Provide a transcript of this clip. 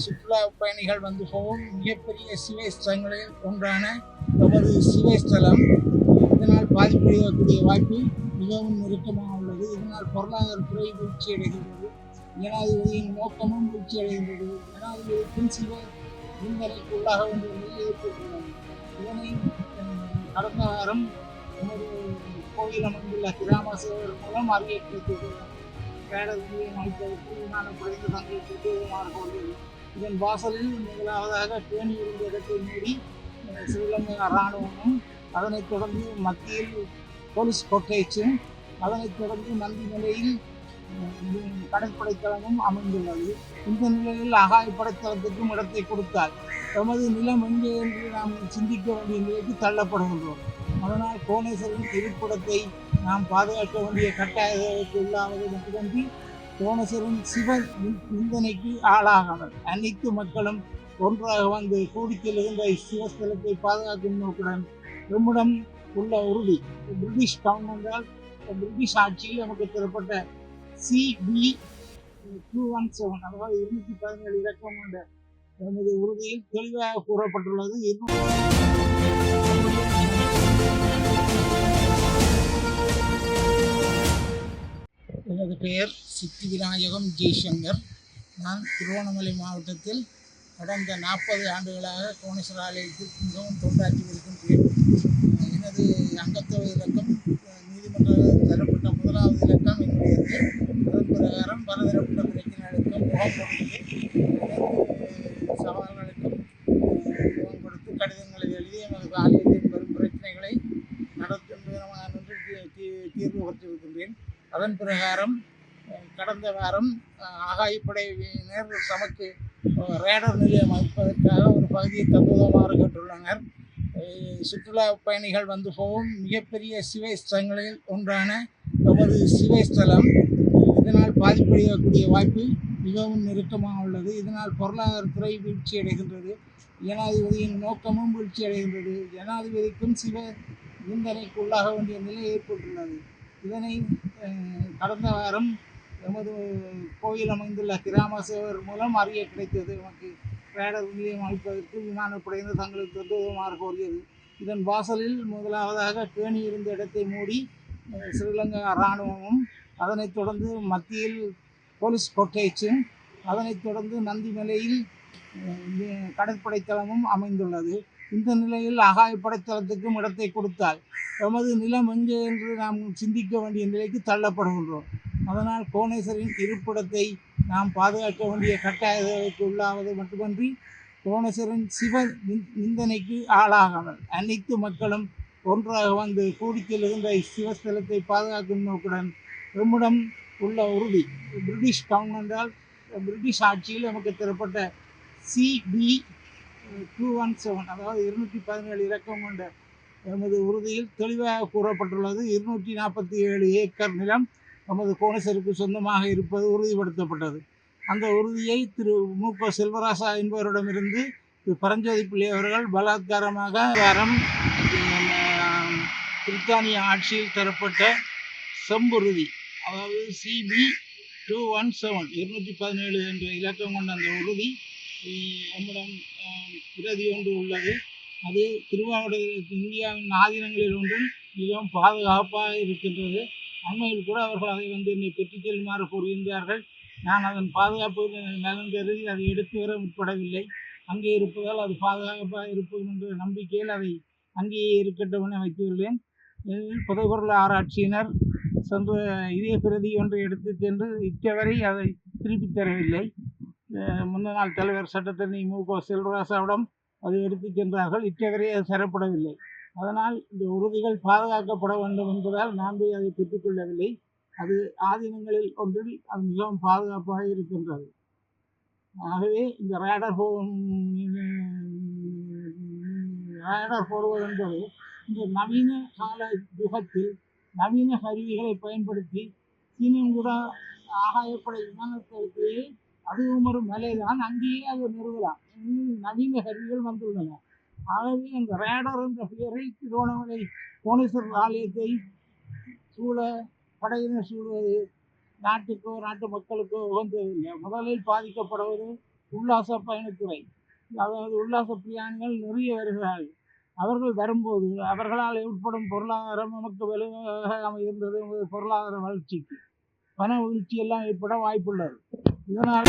சுற்றுலா பயணிகள் வந்து போகும் மிகப்பெரிய சிவஸ்தலங்களில் ஒன்றான நமது சிவஸ்தலம் இதனால் பாதிப்படையக்கூடிய வாய்ப்பு மிகவும் நெருக்கமாக உள்ளது. இதனால் பொருளாதாரத்துறை வீழ்ச்சி அடைகின்றது. ஜனாதிபதியின் நோக்கமும் வீழ்ச்சி அடைகின்றது. ஜனாதிபதிக்கும் சிவ நிந்தனைக்கு உள்ளாக வேண்டிய நிலை ஏற்பட்டுள்ளது. இதனை கடந்த வாரம் நமது கோயில் அமைந்துள்ள கிராம சேவர் மூலம் அறிய கிடைத்தது. அமைப்பதற்கு தங்களுக்கு உதவுமாறு. இதன் வாசலில் முதலாவதாக பேணி இருந்த இடத்தை மூடி ஸ்ரீலங்கா இராணுவமும், அதனைத் தொடர்ந்து மத்தியில் போலீஸ் கொட்டேச்சும், அதனைத் தொடர்ந்து நந்தி நிலையில் கடற்படைத்தளமும் அமைந்துள்ளது. இந்த நிலையில் ஆகாயப்படைத்தளத்துக்கும் இடத்தை கொடுத்தால் நமது நிலம் எங்கே என்று நாம் சிந்திக்க வேண்டிய நிலைக்கு தள்ளப்படுகின்றோம். அதனால் கோணேஸ்வரின் இருப்பிடத்தை நாம் பாதுகாக்க வேண்டிய கட்டாயத்திற்கு உள்ளாவது மட்டுமின்றி கோணேஸ்வரின் சிவ நிந்தனைக்கு ஆளாகாமல் அனைத்து மக்களும் ஒன்றாக வந்து கூடித்திருந்த சிவஸ்தலத்தை பாதுகாக்கும் நோக்குடன் நம்மிடம் உள்ள உறுதி பிரிட்டிஷ் கவர்மெண்டால் பிரிட்டிஷ் ஆட்சியில் நமக்கு தரப்பட்ட CB217 அதாவது 217 இலக்கம் கொண்ட நமது உறுதியில் தெளிவாக கூறப்பட்டுள்ளது. எனது பெயர் சித்தி விநாயகம் ஜெய்சங்கர். நான் திருவண்ணாமலை மாவட்டத்தில் கடந்த 40 ஆண்டுகளாக கோணேஸ்வர ஆலயத்தில் மிகவும் தொண்டாற்றி வருகின்றேன். எனது அங்கத்தொகை இலக்கம் நீதிமன்றத்தில் தரப்பட்ட 1வது இலக்கம் என்னுடையது. அதன் பிரகாரம் பலதரப்பட்ட பிரச்சனைகளுக்கும் முகம் கொடுத்து சவால்களுக்கும் முகம் கொடுத்து கடிதங்களை எழுதி எமது ஆலயத்தின் பெரும் பிரச்சனைகளை நடத்தும் விதமாக தீர்வு பெற்றிருக்கின்றேன். அதன் பிரகாரம் கடந்த வாரம் ஆகாயப்படையினர் தமக்கு ரேடர் நிலையம் அமைப்பதற்காக ஒரு பகுதியை தந்துவதுமாறு கேட்டுள்ளனர். சுற்றுலா பயணிகள் வந்து போகும் மிகப்பெரிய சிவஸ்தலங்களில் ஒன்றான நமது சிவஸ்தலம் இதனால் பாதிப்படையக்கூடிய வாய்ப்பு மிகவும் நெருக்கமாக உள்ளது. இதனால் பொருளாதாரத்துறை வீழ்ச்சி அடைகின்றது. ஜனாதிபதியின் நோக்கமும் வீழ்ச்சி அடைகின்றது. ஜனாதிபதிக்கும் சிவ நிந்தனைக்கு உள்ளாக வேண்டிய நிலை ஏற்பட்டுள்ளது. இதனை கடந்த வாரம் நமது கோயில் அமைந்துள்ள கிராம சேவர் மூலம் அறிய கிடைத்தது. நமக்கு ரேடர் நிலையம் அமைப்பதற்கு விமானப்படையினர் தங்களுக்கு உதவுமாறு கோரியது. இதன் வாசலில் முதலாவதாக பேணி இருந்த இடத்தை மூடி ஸ்ரீலங்கா இராணுவமும், அதனைத் தொடர்ந்து மத்தியில் போலீஸ் கொட்டேச்சும், அதனைத் தொடர்ந்து நந்தி நிலையில் கடற்படைத்தளமும் அமைந்துள்ளது. இந்த நிலையில் ஆகாயப்படைத்தளத்துக்கும் இடத்தை கொடுத்தால் நமது நிலம் எங்கே என்று நாம் சிந்திக்க வேண்டிய நிலைக்கு தள்ளப்படுகின்றோம். அதனால் கோணேஸ்வரின் இருப்பிடத்தை நாம் பாதுகாக்க வேண்டிய கட்டாயத்திற்கு உள்ளாவது மட்டுமின்றி கோணேஸ்வரின் சிவ நிந்தனைக்கு ஆளாகாமல் அனைத்து மக்களும் ஒன்றாக வந்து கூடித்திருந்த சிவஸ்தலத்தை பாதுகாக்கும் நோக்குடன் நம்மிடம் உள்ள உறுதி பிரிட்டிஷ் கவர்மெண்டால் பிரிட்டிஷ் ஆட்சியில் நமக்கு தரப்பட்ட CB217 அதாவது 217 இலக்கம் கொண்ட நமது உறுதியில் தெளிவாக கூறப்பட்டுள்ளது. 247 ஏக்கர் நிலம் நமது கோணேஸ்வருக்கு சொந்தமாக இருப்பது உறுதிப்படுத்தப்பட்டது. அந்த உறுதியை திரு மு.க. செல்வராசா என்பவரிடமிருந்து திரு பரஞ்சோதி பிள்ளை அவர்கள் பலாத்காரமாக பிரித்தானிய ஆட்சியில் தரப்பட்ட செம்புறுதி அதாவது CB217 217 என்ற இலக்கம் கொண்ட அந்த உறுதி நம்மிடம் பிரதி ஒன்று உள்ளது. அது திருவாவூர் இந்தியாவின் ஆதீனங்களில் ஒன்றில் மிகவும் பாதுகாப்பாக இருக்கின்றது. அண்மையில் கூட அவர்கள் அதை என்னை பெற்றுச் செல்லுமாறு கூறுகின்றார்கள். நான் அதன் பாதுகாப்பு நலன் கருதி அதை எடுத்து வர முற்படவில்லை. அங்கே இருப்பதால் அது பாதுகாப்பாக இருப்பது என்ற நம்பிக்கையில் அதை அங்கேயே இருக்கட்டும் என வைத்துள்ளேன். புதைபொருள் ஆராய்ச்சியினர் சென்ற இதே பிரதி ஒன்றை எடுத்து சென்று இட்டவரை அதை திருப்பித் தரவில்லை. முன்ன நாள் தலைவர் சட்டத்தரணி மு.க. செல்வராசாவிடம் அதை எடுத்து சென்றார்கள். இட்டவரை அது தரப்படவில்லை. அதனால் இந்த உறுதிகள் பாதுகாக்கப்பட வேண்டும் என்பதால் நான் போய் அதை பெற்றுக்கொள்ளவில்லை. அது ஆதீனங்களில் ஒன்றில் அது மிகவும் பாதுகாப்பாக இருக்கின்றது. ஆகவே இந்த ரேடர் போடுவது என்பது இந்த நவீன கால யுகத்தில் நவீன கருவிகளை பயன்படுத்தி சீனங்குடா ஆகாயப்படை விமானத்திற்கு அதுவும் ஒரு மலைதான், அங்கேயே அதை நிறுவலாம். நவீன கருவிகள் வந்துள்ளன. ஆகவே அந்த ரேடர் என்ற பெயரில் திருவண்ணாமலை கோணேஸ்வரர் ஆலயத்தை படையினர் சூழ்வது நாட்டுக்கோ நாட்டு மக்களுக்கோ உகந்ததில்லை. முதலில் பாதிக்கப்படுவது உல்லாச பயணத்துறை, அதாவது உல்லாச பிரயாணிகள் நிறைய வருகிறார்கள். அவர்கள் வரும்போது அவர்களால் ஏற்படும் பொருளாதாரம் நமக்கு வலுவாக அமைகின்றது. பொருளாதார வளர்ச்சிக்கு பண வீழ்ச்சி எல்லாம் ஏற்பட வாய்ப்புள்ளது. இதனால்